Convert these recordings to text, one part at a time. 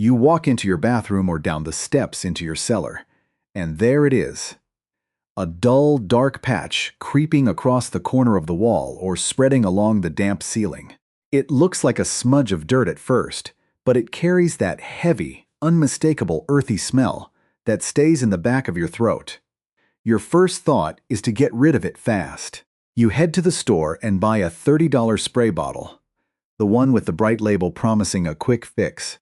You walk into your bathroom or down the steps into your cellar, and there it is. A dull, dark patch creeping across the corner of the wall or spreading along the damp ceiling. It looks like a smudge of dirt at first, but it carries that heavy, unmistakable earthy smell that stays in the back of your throat. Your first thought is to get rid of it fast. You head to the store and buy a $30 spray bottle, the one with the bright label promising a quick fix.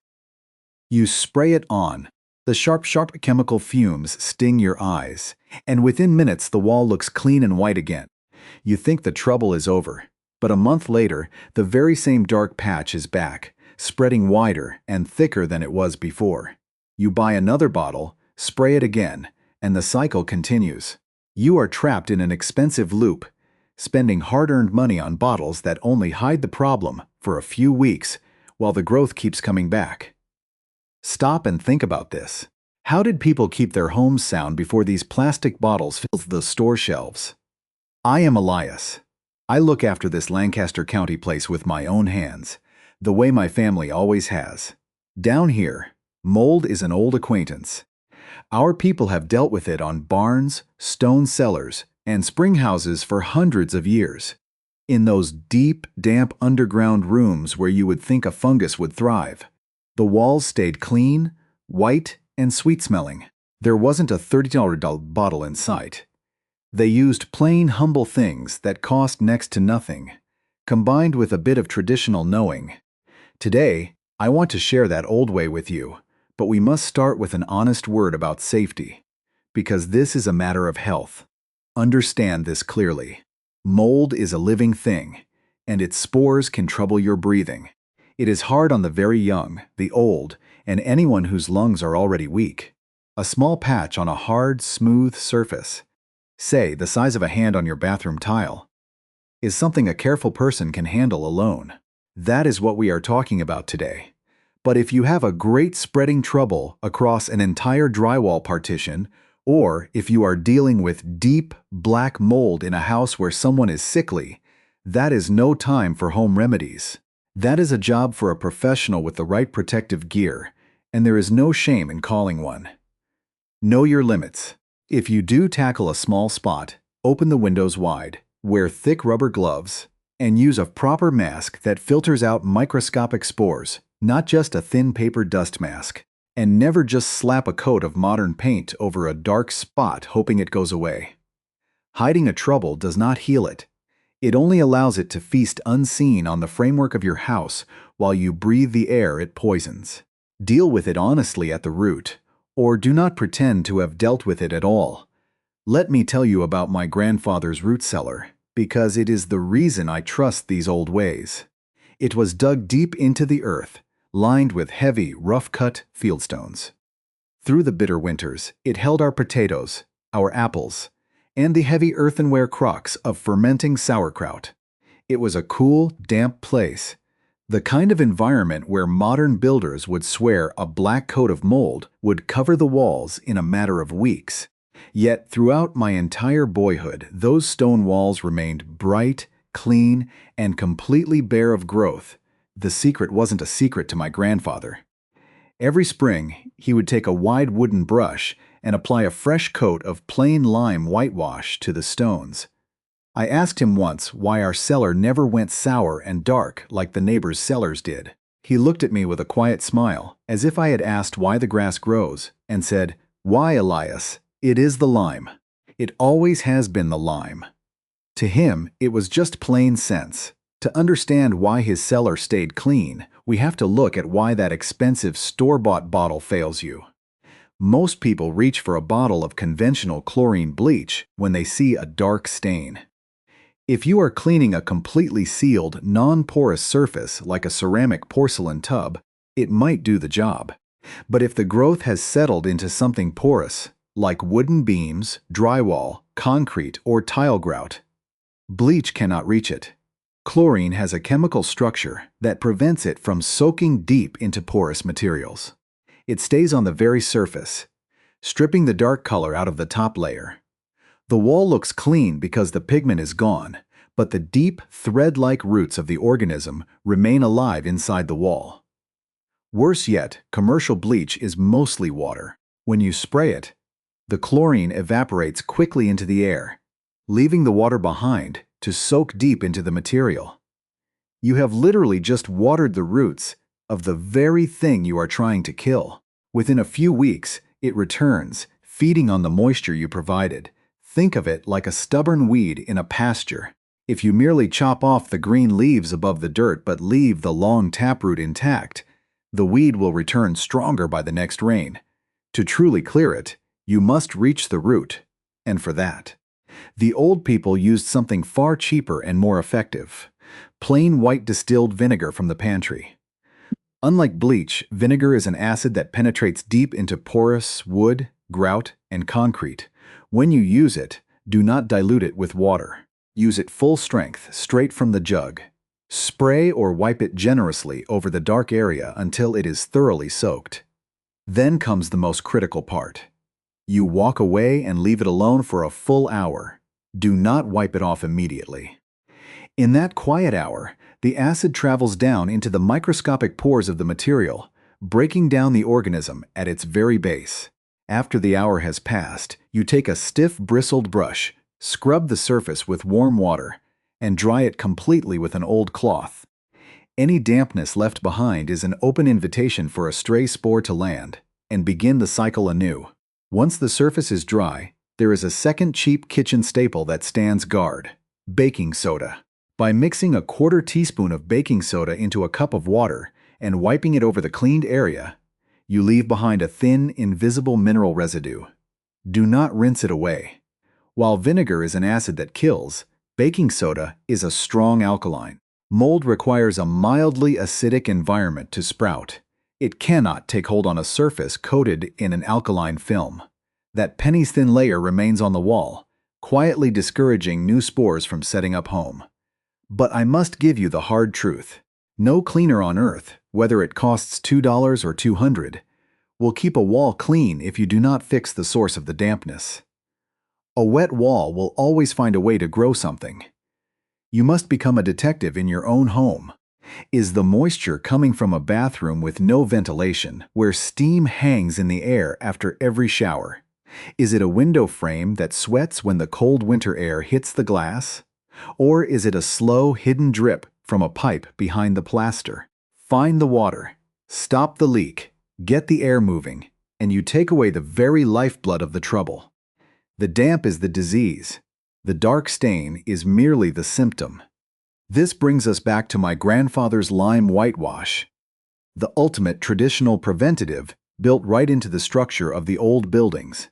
You spray it on. The sharp chemical fumes sting your eyes, and within minutes the wall looks clean and white again. You think the trouble is over, but a month later, the very same dark patch is back, spreading wider and thicker than it was before. You buy another bottle, spray it again, and the cycle continues. You are trapped in an expensive loop, spending hard-earned money on bottles that only hide the problem for a few weeks while the growth keeps coming back. Stop and think about this. How did people keep their homes sound before these plastic bottles filled the store shelves? I am Elias. I look after this Lancaster County place with my own hands, the way my family always has. Down here, mold is an old acquaintance. Our people have dealt with it on barns, stone cellars, and spring houses for hundreds of years. In those deep, damp underground rooms where you would think a fungus would thrive. The walls stayed clean, white, and sweet-smelling. There wasn't a $30 bottle in sight. They used plain, humble things that cost next to nothing, combined with a bit of traditional knowing. Today, I want to share that old way with you, but we must start with an honest word about safety, because this is a matter of health. Understand this clearly. Mold is a living thing, and its spores can trouble your breathing. It is hard on the very young, the old, and anyone whose lungs are already weak. A small patch on a hard, smooth surface, say the size of a hand on your bathroom tile, is something a careful person can handle alone. That is what we are talking about today. But if you have a great spreading trouble across an entire drywall partition, or if you are dealing with deep, black mold in a house where someone is sickly, that is no time for home remedies. That is a job for a professional with the right protective gear, and there is no shame in calling one. Know your limits. If you do tackle a small spot, open the windows wide, wear thick rubber gloves, and use a proper mask that filters out microscopic spores, not just a thin paper dust mask. And never just slap a coat of modern paint over a dark spot hoping it goes away. Hiding a trouble does not heal it. It only allows it to feast unseen on the framework of your house while you breathe the air it poisons. Deal with it honestly at the root, or do not pretend to have dealt with it at all. Let me tell you about my grandfather's root cellar, because it is the reason I trust these old ways. It was dug deep into the earth, lined with heavy, rough-cut fieldstones. Through the bitter winters, it held our potatoes, our apples, and the heavy earthenware crocks of fermenting sauerkraut. It was a cool, damp place, the kind of environment where modern builders would swear a black coat of mold would cover the walls in a matter of weeks. Yet throughout my entire boyhood, those stone walls remained bright, clean, and completely bare of growth. The secret wasn't a secret to my grandfather. Every spring, he would take a wide wooden brush and apply a fresh coat of plain lime whitewash to the stones. I asked him once why our cellar never went sour and dark like the neighbors' cellars did. He looked at me with a quiet smile, as if I had asked why the grass grows, and said, "Why, Elias? It is the lime. It always has been the lime." To him, it was just plain sense. To understand why his cellar stayed clean, we have to look at why that expensive store-bought bottle fails you. Most people reach for a bottle of conventional chlorine bleach when they see a dark stain. If you are cleaning a completely sealed, non-porous surface like a ceramic porcelain tub, it might do the job. But if the growth has settled into something porous, like wooden beams, drywall, concrete, or tile grout, bleach cannot reach it. Chlorine has a chemical structure that prevents it from soaking deep into porous materials. It stays on the very surface, stripping the dark color out of the top layer. The wall looks clean because the pigment is gone, but the deep, thread-like roots of the organism remain alive inside the wall. Worse yet, commercial bleach is mostly water. When you spray it, the chlorine evaporates quickly into the air, leaving the water behind to soak deep into the material. You have literally just watered the roots of the very thing you are trying to kill. Within a few weeks, it returns, feeding on the moisture you provided. Think of it like a stubborn weed in a pasture. If you merely chop off the green leaves above the dirt but leave the long taproot intact, the weed will return stronger by the next rain. To truly clear it, you must reach the root, and for that, the old people used something far cheaper and more effective: plain white distilled vinegar from the pantry. Unlike bleach, vinegar is an acid that penetrates deep into porous wood, grout, and concrete. When you use it, do not dilute it with water. Use it full strength, straight from the jug. Spray or wipe it generously over the dark area until it is thoroughly soaked. Then comes the most critical part. You walk away and leave it alone for a full hour. Do not wipe it off immediately. In that quiet hour, the acid travels down into the microscopic pores of the material, breaking down the organism at its very base. After the hour has passed, you take a stiff, bristled brush, scrub the surface with warm water, and dry it completely with an old cloth. Any dampness left behind is an open invitation for a stray spore to land and begin the cycle anew. Once the surface is dry, there is a second cheap kitchen staple that stands guard: baking soda. By mixing a quarter teaspoon of baking soda into a cup of water and wiping it over the cleaned area, you leave behind a thin, invisible mineral residue. Do not rinse it away. While vinegar is an acid that kills, baking soda is a strong alkaline. Mold requires a mildly acidic environment to sprout. It cannot take hold on a surface coated in an alkaline film. That penny-thin layer remains on the wall, quietly discouraging new spores from setting up home. But I must give you the hard truth. No cleaner on earth, whether it costs $2 or $200, will keep a wall clean if you do not fix the source of the dampness. A wet wall will always find a way to grow something. You must become a detective in your own home. Is the moisture coming from a bathroom with no ventilation, where steam hangs in the air after every shower? Is it a window frame that sweats when the cold winter air hits the glass? Or is it a slow, hidden drip from a pipe behind the plaster? Find the water, stop the leak, get the air moving, and you take away the very lifeblood of the trouble. The damp is the disease. The dark stain is merely the symptom. This brings us back to my grandfather's lime whitewash, the ultimate traditional preventative built right into the structure of the old buildings.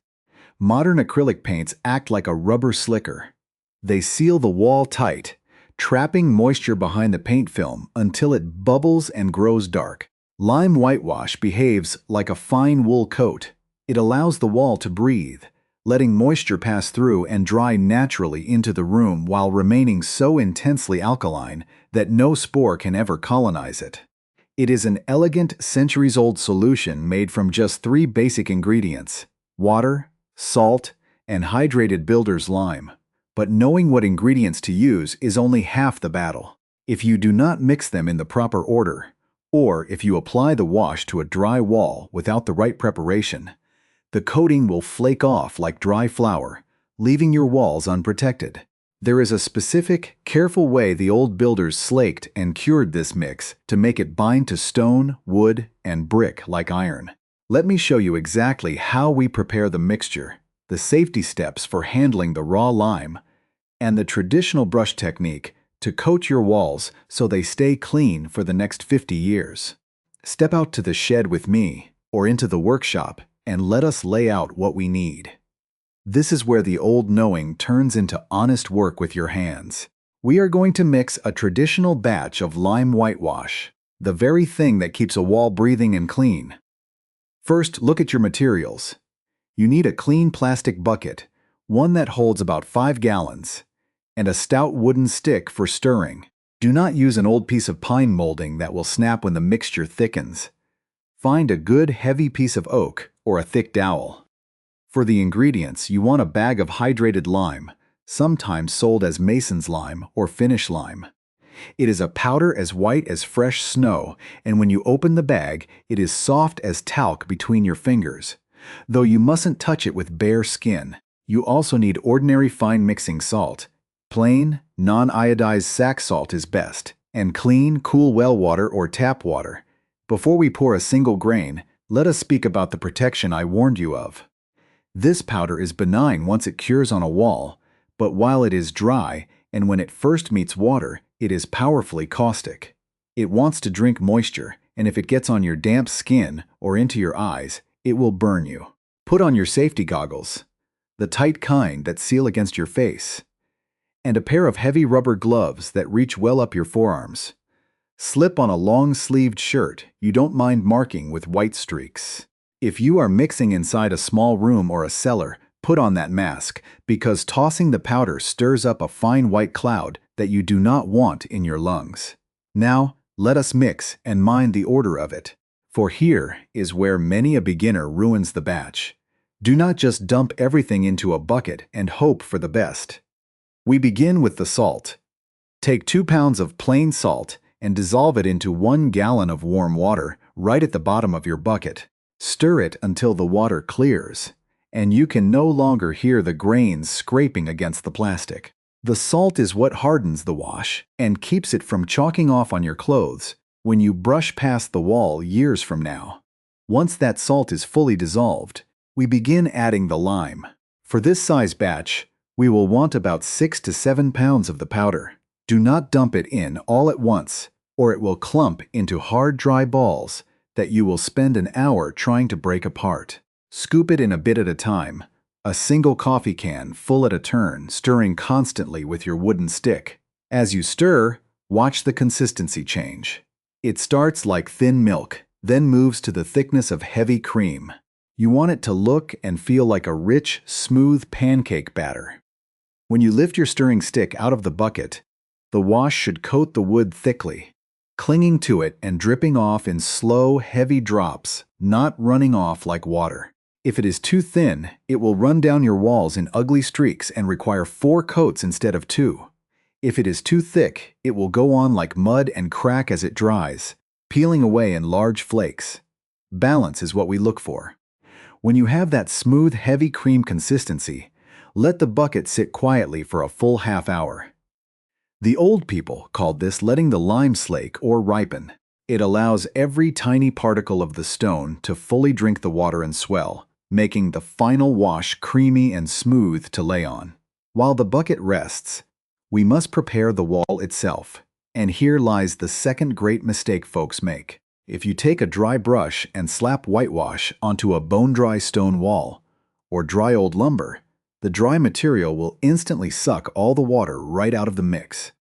Modern acrylic paints act like a rubber slicker. They seal the wall tight, trapping moisture behind the paint film until it bubbles and grows dark. Lime whitewash behaves like a fine wool coat. It allows the wall to breathe, letting moisture pass through and dry naturally into the room while remaining so intensely alkaline that no spore can ever colonize it. It is an elegant, centuries-old solution made from just 3 basic ingredients: water, salt, and hydrated builder's lime. But knowing what ingredients to use is only half the battle. If you do not mix them in the proper order, or if you apply the wash to a dry wall without the right preparation, the coating will flake off like dry flour, leaving your walls unprotected. There is a specific, careful way the old builders slaked and cured this mix to make it bind to stone, wood, and brick like iron. Let me show you exactly how we prepare the mixture, the safety steps for handling the raw lime, and the traditional brush technique to coat your walls so they stay clean for the next 50 years. Step out to the shed with me, or into the workshop, and let us lay out what we need. This is where the old knowing turns into honest work with your hands. We are going to mix a traditional batch of lime whitewash, the very thing that keeps a wall breathing and clean. First, look at your materials. You need a clean plastic bucket, one that holds about 5 gallons, and a stout wooden stick for stirring. Do not use an old piece of pine molding that will snap when the mixture thickens. Find a good heavy piece of oak or a thick dowel. For the ingredients, you want a bag of hydrated lime, sometimes sold as Mason's lime or Finnish lime. It is a powder as white as fresh snow, and when you open the bag, it is soft as talc between your fingers. Though you mustn't touch it with bare skin. You also need ordinary fine mixing salt. Plain, non-iodized sack salt is best, and clean, cool well water or tap water. Before we pour a single grain, let us speak about the protection I warned you of. This powder is benign once it cures on a wall, but while it is dry, and when it first meets water, it is powerfully caustic. It wants to drink moisture, and if it gets on your damp skin or into your eyes, it will burn you. Put on your safety goggles, the tight kind that seal against your face, and a pair of heavy rubber gloves that reach well up your forearms. Slip on a long-sleeved shirt you don't mind marking with white streaks. If you are mixing inside a small room or a cellar, put on that mask, because tossing the powder stirs up a fine white cloud that you do not want in your lungs. Now, let us mix and mind the order of it. For here is where many a beginner ruins the batch. Do not just dump everything into a bucket and hope for the best. We begin with the salt. Take 2 pounds of plain salt and dissolve it into 1 gallon of warm water right at the bottom of your bucket. Stir it until the water clears, and you can no longer hear the grains scraping against the plastic. The salt is what hardens the wash and keeps it from chalking off on your clothes when you brush past the wall years from now. Once that salt is fully dissolved, we begin adding the lime. For this size batch, we will want about 6 to 7 pounds of the powder. Do not dump it in all at once, or it will clump into hard, dry balls that you will spend an hour trying to break apart. Scoop it in a bit at a time, a single coffee can full at a turn, stirring constantly with your wooden stick. As you stir, watch the consistency change. It starts like thin milk, then moves to the thickness of heavy cream. You want it to look and feel like a rich, smooth pancake batter. When you lift your stirring stick out of the bucket, the wash should coat the wood thickly, clinging to it and dripping off in slow, heavy drops, not running off like water. If it is too thin, it will run down your walls in ugly streaks and require 4 coats instead of 2. If it is too thick, it will go on like mud and crack as it dries, peeling away in large flakes. Balance is what we look for. When you have that smooth, heavy cream consistency, let the bucket sit quietly for a full half hour. The old people called this letting the lime slake or ripen. It allows every tiny particle of the stone to fully drink the water and swell, making the final wash creamy and smooth to lay on. While the bucket rests, we must prepare the wall itself, and here lies the second great mistake folks make. If you take a dry brush and slap whitewash onto a bone-dry stone wall, or dry old lumber, the dry material will instantly suck all the water right out of the mix.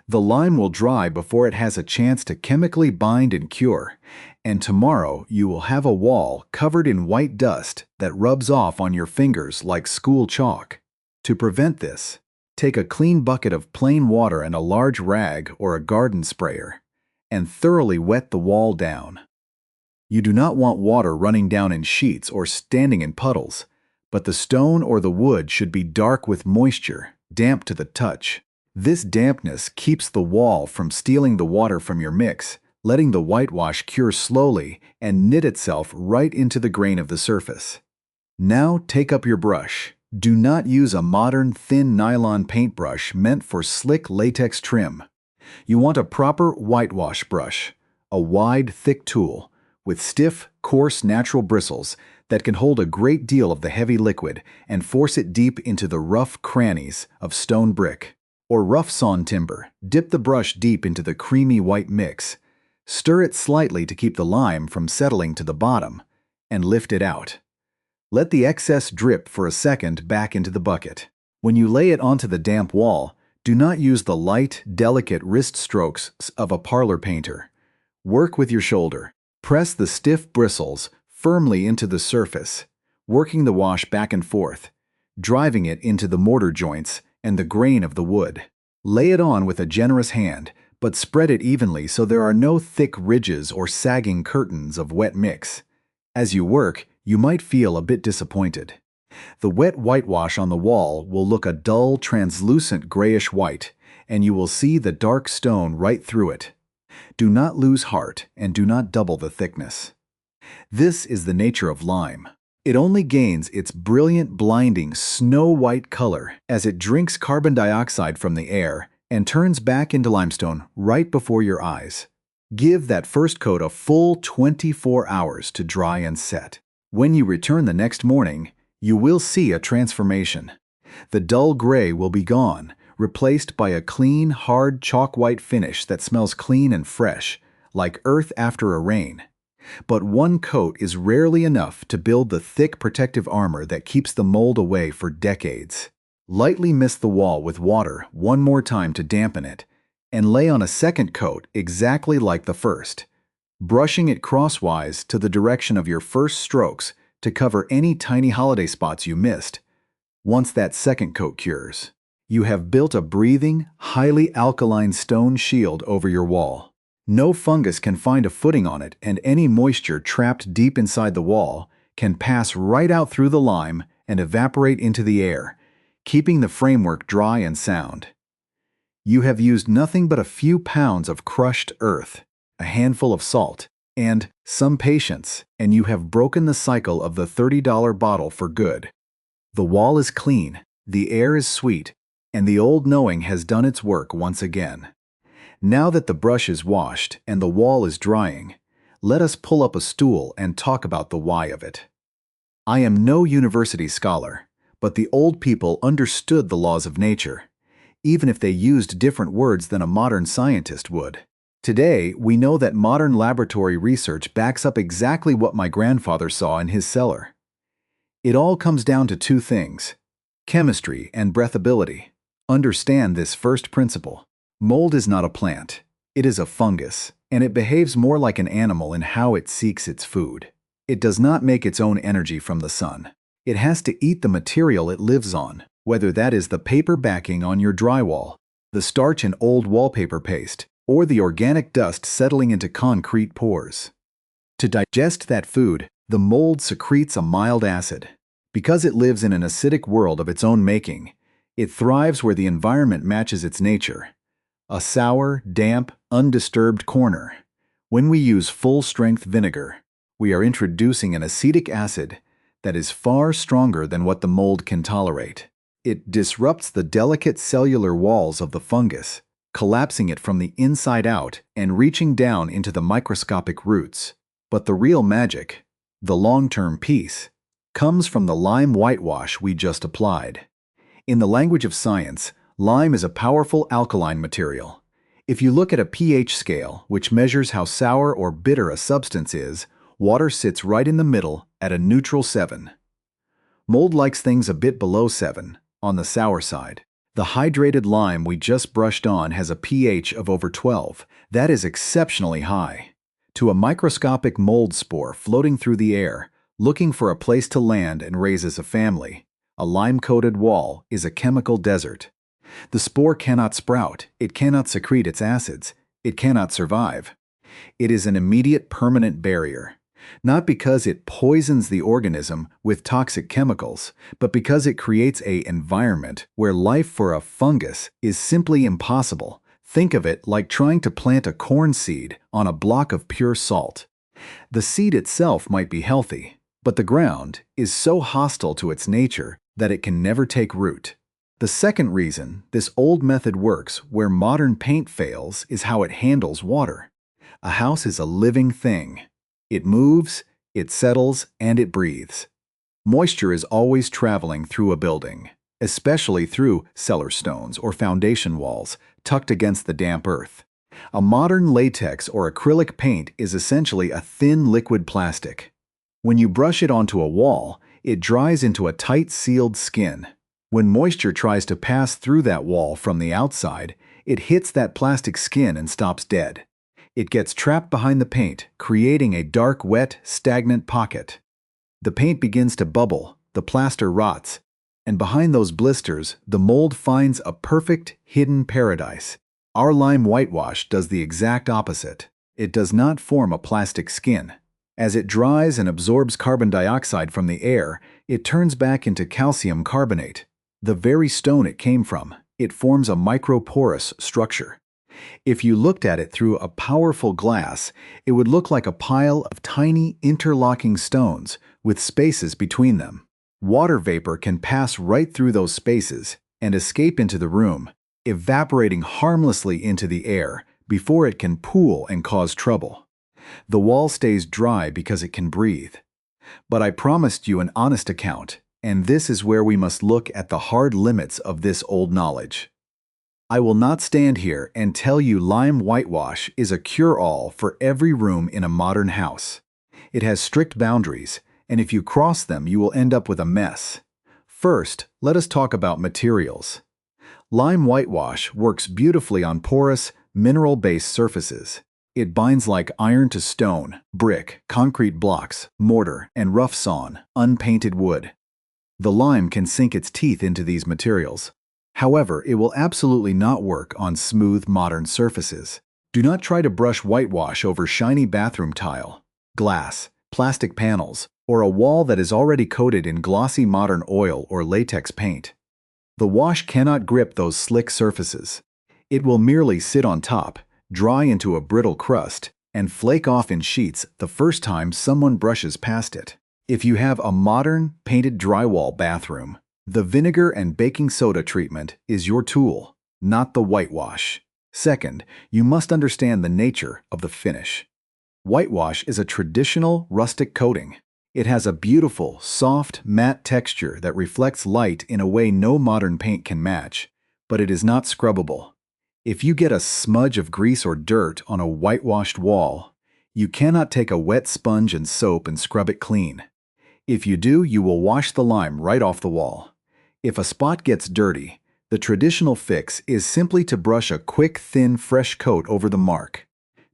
The lime will dry before it has a chance to chemically bind and cure, and tomorrow you will have a wall covered in white dust that rubs off on your fingers like school chalk. To prevent this, take a clean bucket of plain water and a large rag or a garden sprayer, and thoroughly wet the wall down. You do not want water running down in sheets or standing in puddles, but the stone or the wood should be dark with moisture, damp to the touch. This dampness keeps the wall from stealing the water from your mix, letting the whitewash cure slowly and knit itself right into the grain of the surface. Now take up your brush. Do not use a modern thin nylon paintbrush meant for slick latex trim. You want a proper whitewash brush, a wide, thick tool with stiff, coarse, natural bristles that can hold a great deal of the heavy liquid and force it deep into the rough crannies of stone brick or rough sawn timber. Dip the brush deep into the creamy white mix. Stir it slightly to keep the lime from settling to the bottom, and lift it out. Let the excess drip for a second back into the bucket. When you lay it onto the damp wall, do not use the light, delicate wrist strokes of a parlor painter. Work with your shoulder. Press the stiff bristles firmly into the surface, working the wash back and forth, driving it into the mortar joints and the grain of the wood. Lay it on with a generous hand, but spread it evenly so there are no thick ridges or sagging curtains of wet mix. As you work, you might feel a bit disappointed. The wet whitewash on the wall will look a dull, translucent grayish white, and you will see the dark stone right through it. Do not lose heart and do not double the thickness. This is the nature of lime. It only gains its brilliant, blinding, snow-white color as it drinks carbon dioxide from the air and turns back into limestone right before your eyes. Give that first coat a full 24 hours to dry and set. When you return the next morning, you will see a transformation. The dull gray will be gone, replaced by a clean, hard, chalk-white finish that smells clean and fresh, like earth after a rain. But one coat is rarely enough to build the thick protective armor that keeps the mold away for decades. Lightly mist the wall with water one more time to dampen it, and lay on a second coat exactly like the first, brushing it crosswise to the direction of your first strokes to cover any tiny holiday spots you missed. Once that second coat cures, you have built a breathing, highly alkaline stone shield over your wall. No fungus can find a footing on it, and any moisture trapped deep inside the wall can pass right out through the lime and evaporate into the air, keeping the framework dry and sound. You have used nothing but a few pounds of crushed earth, a handful of salt, and some patience, and you have broken the cycle of the $30 bottle for good. The wall is clean, the air is sweet, and the old knowing has done its work once again. Now that the brush is washed and the wall is drying, let us pull up a stool and talk about the why of it. I am no university scholar, but the old people understood the laws of nature, even if they used different words than a modern scientist would. Today, we know that modern laboratory research backs up exactly what my grandfather saw in his cellar. It all comes down to two things: chemistry and breathability. Understand this first principle. Mold is not a plant. It is a fungus, and it behaves more like an animal in how it seeks its food. It does not make its own energy from the sun. It has to eat the material it lives on, whether that is the paper backing on your drywall, the starch in old wallpaper paste, or the organic dust settling into concrete pores. To digest that food, the mold secretes a mild acid. Because it lives in an acidic world of its own making, it thrives where the environment matches its nature. A sour, damp, undisturbed corner. When we use full-strength vinegar, we are introducing an acetic acid that is far stronger than what the mold can tolerate. It disrupts the delicate cellular walls of the fungus, collapsing it from the inside out and reaching down into the microscopic roots. But the real magic, the long-term peace, comes from the lime whitewash we just applied. In the language of science, lime is a powerful alkaline material. If you look at a pH scale, which measures how sour or bitter a substance is, water sits right in the middle at a neutral 7. Mold likes things a bit below 7, on the sour side. The hydrated lime we just brushed on has a pH of over 12. That is exceptionally high. To a microscopic mold spore floating through the air, looking for a place to land and raise as a family, a lime-coated wall is a chemical desert. The spore cannot sprout, it cannot secrete its acids, it cannot survive. It is an immediate permanent barrier, not because it poisons the organism with toxic chemicals, but because it creates an environment where life for a fungus is simply impossible. Think of it like trying to plant a corn seed on a block of pure salt. The seed itself might be healthy, but the ground is so hostile to its nature that it can never take root. The second reason this old method works where modern paint fails is how it handles water. A house is a living thing. It moves, it settles, and it breathes. Moisture is always traveling through a building, especially through cellar stones or foundation walls tucked against the damp earth. A modern latex or acrylic paint is essentially a thin liquid plastic. When you brush it onto a wall, it dries into a tight sealed skin. When moisture tries to pass through that wall from the outside, it hits that plastic skin and stops dead. It gets trapped behind the paint, creating a dark, wet, stagnant pocket. The paint begins to bubble, the plaster rots, and behind those blisters, the mold finds a perfect, hidden paradise. Our lime whitewash does the exact opposite. It does not form a plastic skin. As it dries and absorbs carbon dioxide from the air, it turns back into calcium carbonate, the very stone it came from. It forms a microporous structure. If you looked at it through a powerful glass, it would look like a pile of tiny interlocking stones with spaces between them. Water vapor can pass right through those spaces and escape into the room, evaporating harmlessly into the air before it can pool and cause trouble. The wall stays dry because it can breathe. But I promised you an honest account, and this is where we must look at the hard limits of this old knowledge. I will not stand here and tell you lime whitewash is a cure-all for every room in a modern house. It has strict boundaries, and if you cross them, you will end up with a mess. First, let us talk about materials. Lime whitewash works beautifully on porous, mineral-based surfaces. It binds like iron to stone, brick, concrete blocks, mortar, and rough sawn, unpainted wood. The lime can sink its teeth into these materials. However, it will absolutely not work on smooth, modern surfaces. Do not try to brush whitewash over shiny bathroom tile, glass, plastic panels, or a wall that is already coated in glossy modern oil or latex paint. The wash cannot grip those slick surfaces. It will merely sit on top, dry into a brittle crust, and flake off in sheets the first time someone brushes past it. If you have a modern, painted drywall bathroom, the vinegar and baking soda treatment is your tool, not the whitewash. Second, you must understand the nature of the finish. Whitewash is a traditional rustic coating. It has a beautiful, soft, matte texture that reflects light in a way no modern paint can match, but it is not scrubbable. If you get a smudge of grease or dirt on a whitewashed wall, you cannot take a wet sponge and soap and scrub it clean. If you do, you will wash the lime right off the wall. If a spot gets dirty, the traditional fix is simply to brush a quick, thin, fresh coat over the mark.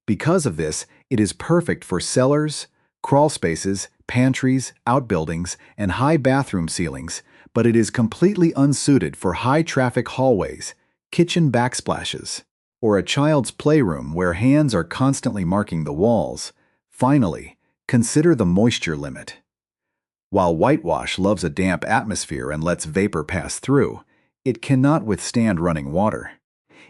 Because of this, it is perfect for cellars, crawl spaces, pantries, outbuildings, and high bathroom ceilings, but it is completely unsuited for high-traffic hallways, kitchen backsplashes, or a child's playroom where hands are constantly marking the walls. Finally, consider the moisture limit. While whitewash loves a damp atmosphere and lets vapor pass through, it cannot withstand running water.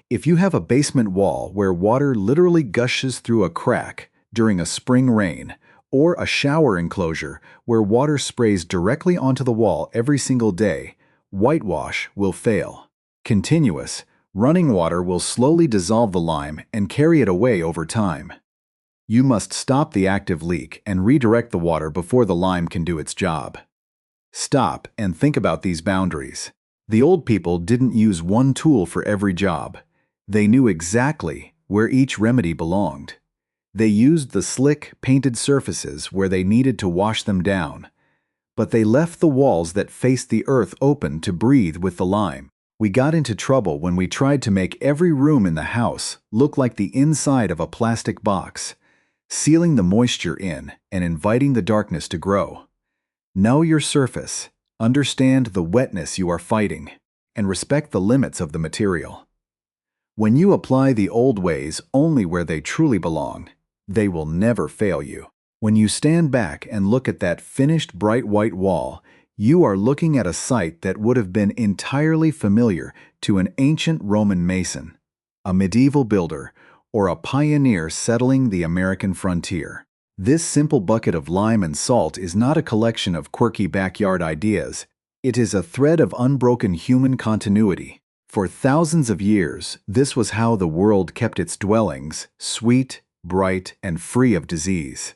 If you have a basement wall where water literally gushes through a crack during a spring rain, or a shower enclosure where water sprays directly onto the wall every single day, whitewash will fail. Continuous, running water will slowly dissolve the lime and carry it away over time. You must stop the active leak and redirect the water before the lime can do its job. Stop and think about these boundaries. The old people didn't use one tool for every job. They knew exactly where each remedy belonged. They used the slick, painted surfaces where they needed to wash them down. But they left the walls that faced the earth open to breathe with the lime. We got into trouble when we tried to make every room in the house look like the inside of a plastic box, sealing the moisture in and inviting the darkness to grow. Know your surface, understand the wetness you are fighting, and respect the limits of the material. When you apply the old ways only where they truly belong, they will never fail you. When you stand back and look at that finished bright white wall, you are looking at a site that would have been entirely familiar to an ancient Roman mason, a medieval builder, or a pioneer settling the American frontier. This simple bucket of lime and salt is not a collection of quirky backyard ideas. It is a thread of unbroken human continuity. For thousands of years, this was how the world kept its dwellings sweet, bright, and free of disease.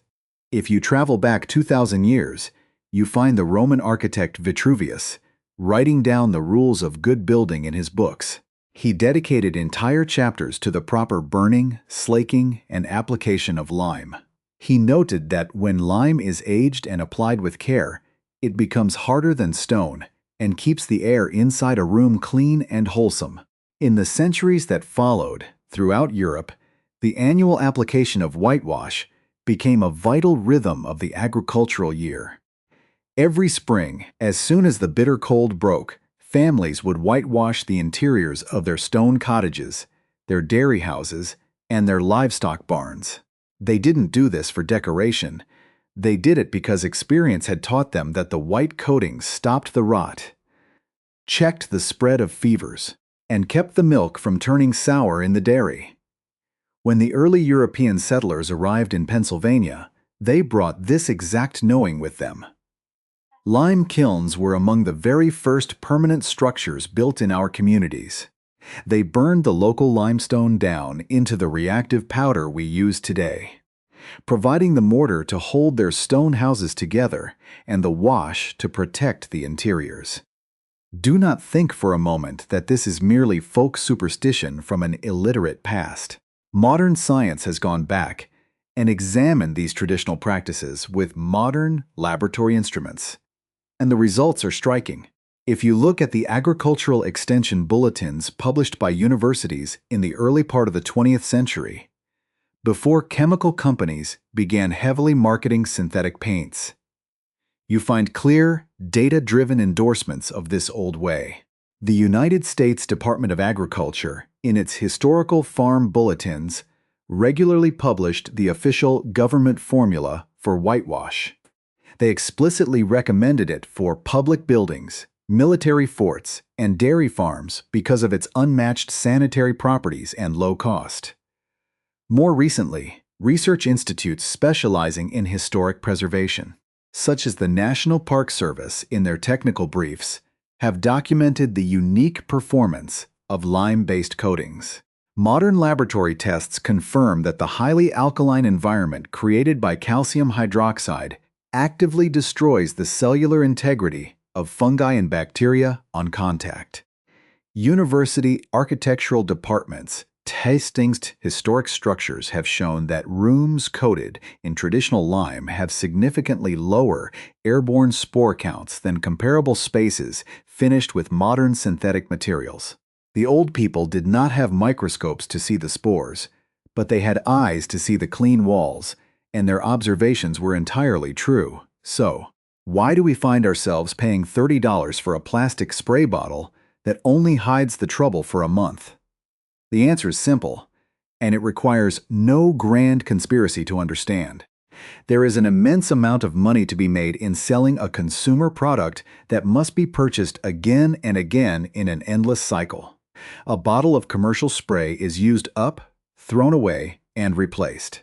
If you travel back 2,000 years, you find the Roman architect Vitruvius writing down the rules of good building in his books. He dedicated entire chapters to the proper burning, slaking, and application of lime. He noted that when lime is aged and applied with care, it becomes harder than stone and keeps the air inside a room clean and wholesome. In the centuries that followed, throughout Europe, the annual application of whitewash became a vital rhythm of the agricultural year. Every spring, as soon as the bitter cold broke, families would whitewash the interiors of their stone cottages, their dairy houses, and their livestock barns. They didn't do this for decoration. They did it because experience had taught them that the white coating stopped the rot, checked the spread of fevers, and kept the milk from turning sour in the dairy. When the early European settlers arrived in Pennsylvania, they brought this exact knowing with them. Lime kilns were among the very first permanent structures built in our communities. They burned the local limestone down into the reactive powder we use today, providing the mortar to hold their stone houses together and the wash to protect the interiors. Do not think for a moment that this is merely folk superstition from an illiterate past. Modern science has gone back and examined these traditional practices with modern laboratory instruments, and the results are striking. If you look at the agricultural extension bulletins published by universities in the early part of the 20th century, before chemical companies began heavily marketing synthetic paints, you find clear, data-driven endorsements of this old way. The United States Department of Agriculture, in its historical farm bulletins, regularly published the official government formula for whitewash. They explicitly recommended it for public buildings, military forts, and dairy farms because of its unmatched sanitary properties and low cost. More recently, research institutes specializing in historic preservation, such as the National Park Service in their technical briefs, have documented the unique performance of lime-based coatings. Modern laboratory tests confirm that the highly alkaline environment created by calcium hydroxide actively destroys the cellular integrity of fungi and bacteria on contact. University architectural departments testing historic structures have shown that rooms coated in traditional lime have significantly lower airborne spore counts than comparable spaces finished with modern synthetic materials. The old people did not have microscopes to see the spores, but they had eyes to see the clean walls, and their observations were entirely true. So, why do we find ourselves paying $30 for a plastic spray bottle that only hides the trouble for a month? The answer is simple, and it requires no grand conspiracy to understand. There is an immense amount of money to be made in selling a consumer product that must be purchased again and again in an endless cycle. A bottle of commercial spray is used up, thrown away, and replaced.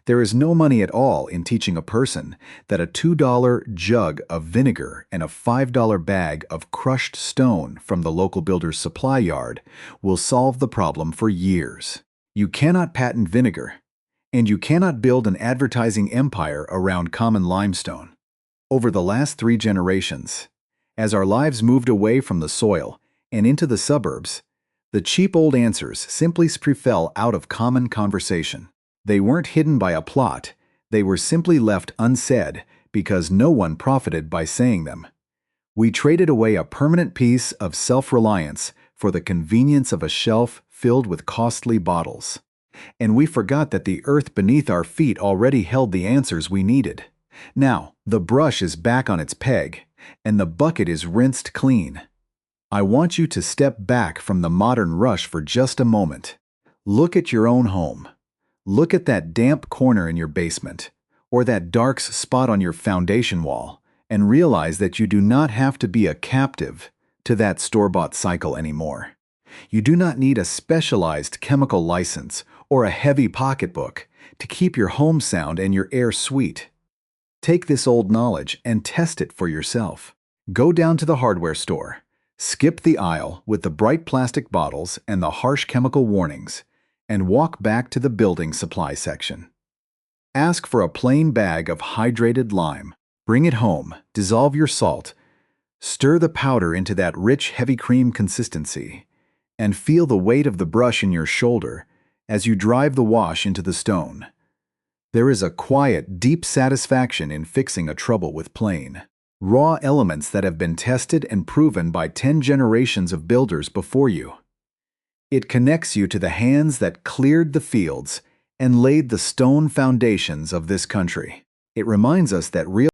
There is no money at all in teaching a person that a $2 jug of vinegar and a $5 bag of crushed stone from the local builder's supply yard will solve the problem for years. You cannot patent vinegar, and you cannot build an advertising empire around common limestone. Over the last 3 generations, as our lives moved away from the soil and into the suburbs, the cheap old answers simply fell out of common conversation. They weren't hidden by a plot, they were simply left unsaid because no one profited by saying them. We traded away a permanent piece of self-reliance for the convenience of a shelf filled with costly bottles. And we forgot that the earth beneath our feet already held the answers we needed. Now, the brush is back on its peg, and the bucket is rinsed clean. I want you to step back from the modern rush for just a moment. Look at your own home. Look at that damp corner in your basement, or that dark spot on your foundation wall, and realize that you do not have to be a captive to that store-bought cycle anymore. You do not need a specialized chemical license or a heavy pocketbook to keep your home sound and your air sweet. Take this old knowledge and test it for yourself. Go down to the hardware store, skip the aisle with the bright plastic bottles and the harsh chemical warnings, and walk back to the building supply section. Ask for a plain bag of hydrated lime. Bring it home, dissolve your salt, stir the powder into that rich, heavy cream consistency, and feel the weight of the brush in your shoulder as you drive the wash into the stone. There is a quiet, deep satisfaction in fixing a trouble with plain, raw elements that have been tested and proven by 10 generations of builders before you. It connects you to the hands that cleared the fields and laid the stone foundations of this country. It reminds us that real